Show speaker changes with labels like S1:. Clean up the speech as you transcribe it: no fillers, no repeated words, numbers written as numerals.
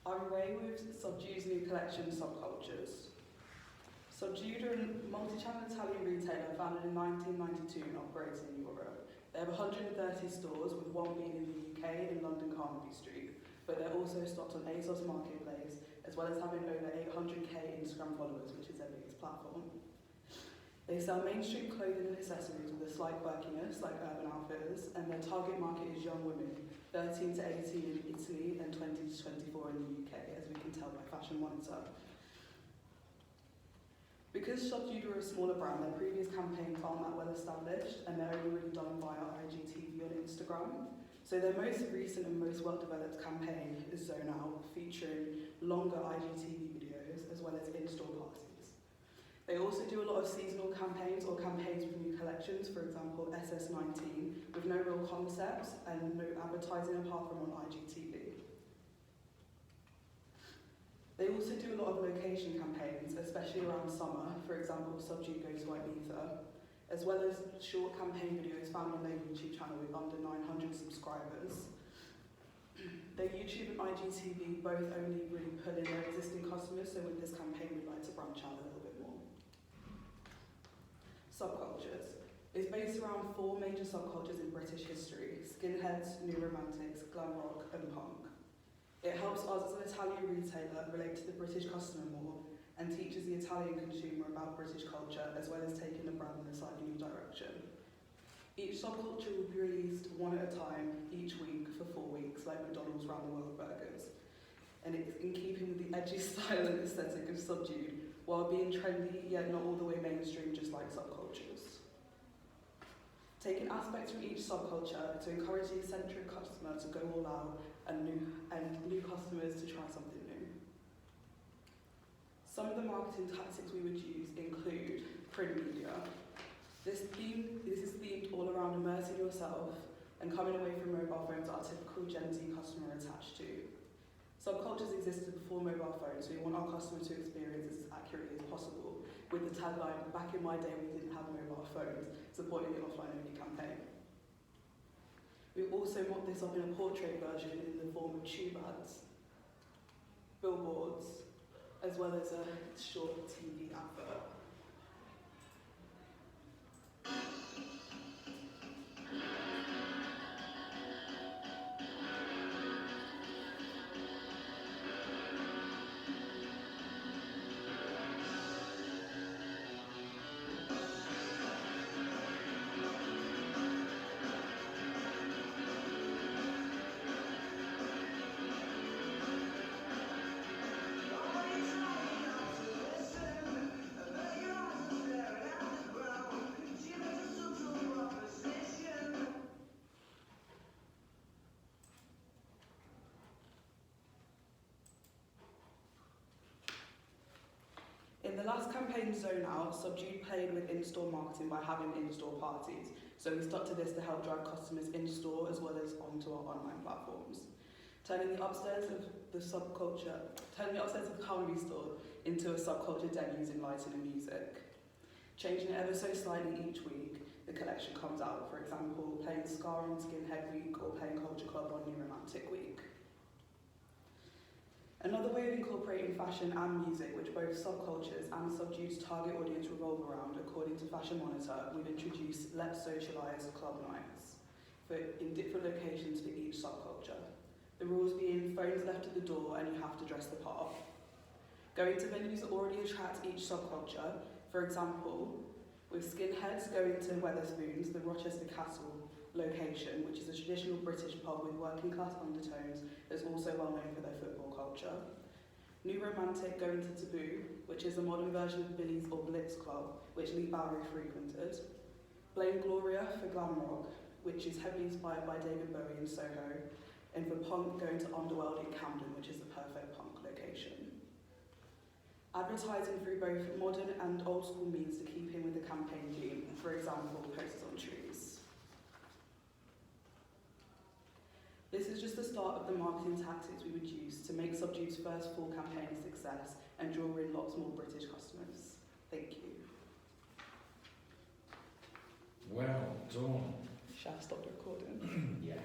S1: I'm Ray with Subdued's new collection, Subcultures. Subdued are a multi-channel Italian retailer founded in 1992 and operates in Europe. They have 130 stores, with one being in the UK in London Carnaby Street, but they're also stocked on ASOS Marketplace, as well as having over 800k Instagram followers, which is their biggest platform. They sell mainstream clothing and accessories with a slight quirkiness, like Urban Outfitters, and their target market is young women, 13 to 18 in Italy and 20 to 24 in the UK, as we can tell by Fashion Monitor. Because Subdued are a smaller brand, their previous campaigns aren't that well established, and they're only really done via IGTV on Instagram. So their most recent and most well-developed campaign is Zone Out, featuring longer IGTV videos, as well as in-store parties. They also do a lot of seasonal campaigns or campaigns with new collections, for example SS19, with no real concepts and no advertising apart from on IGTV. They also do a lot of location campaigns, especially around summer, for example Subdued Goes to Ibiza, as well as short campaign videos found on their YouTube channel with under 900 subscribers. Their YouTube and IGTV both only really pull in their existing customers, so with this campaign we'd like to branch out a little bit more. Subcultures is based around four major subcultures in British history: skinheads, new romantics, glam rock and punk. It helps us as an Italian retailer relate to the British customer more and teaches the Italian consumer about British culture, as well as taking the brand in a slightly new direction. Each subculture will be released one at a time each week for 4 weeks, like McDonald's Round the World Burgers. And it's in keeping with the edgy style and aesthetic of Subdued, while being trendy yet not all the way mainstream, just like subcultures. Taking aspects from each subculture to encourage the eccentric customer to go all out and new customers to try something new. Some of the marketing tactics we would use include print media. This is themed all around immersing yourself and coming away from mobile phones that our typical Gen Z customer are attached to. Subcultures existed before mobile phones, so we want our customer to experience this as accurately as possible, with the tagline, "Back in my day we didn't have mobile phones," supporting the offline-only campaign. We also mocked this up in a portrait version in the form of tube ads, billboards, as well as a short TV advert. In the last campaign, Zone Out, Subdued played with in-store marketing by having in-store parties. So we stuck to this to help drive customers in-store as well as onto our online platforms. Turning the upstairs of the Carnaby store into a subculture den using lighting and music. Changing it ever so slightly each week, the collection comes out. For example, playing Scar on Skinhead Week or playing Culture Club on New Romantic Week. Another way of incorporating fashion and music, which both Subcultures and Subdued's target audience revolve around, according to Fashion Monitor, we've introduced Let's Socialise club nights in different locations for each subculture. The rules being phones left at the door and you have to dress the part. Going to venues that already attract each subculture, for example, with skinheads going to Wetherspoons, the Rochester Castle location, which is a traditional British pub with working class undertones that's also well known for their football culture. New Romantic going to Taboo, which is a modern version of Billy's or Blitz Club, which Lee Bowery frequented. Blame Gloria for glam rock, which is heavily inspired by David Bowie in Soho. And for punk, going to Underworld in Camden, which is the perfect punk location. Advertising through both modern and old school means to keep in with the campaign theme, for example, posters on trees. This is just the start of the marketing tactics we would use to make Subdued's first full campaign a success and draw in lots more British customers. Thank you.
S2: Well done.
S1: Shall I stop the recording?
S2: Yeah.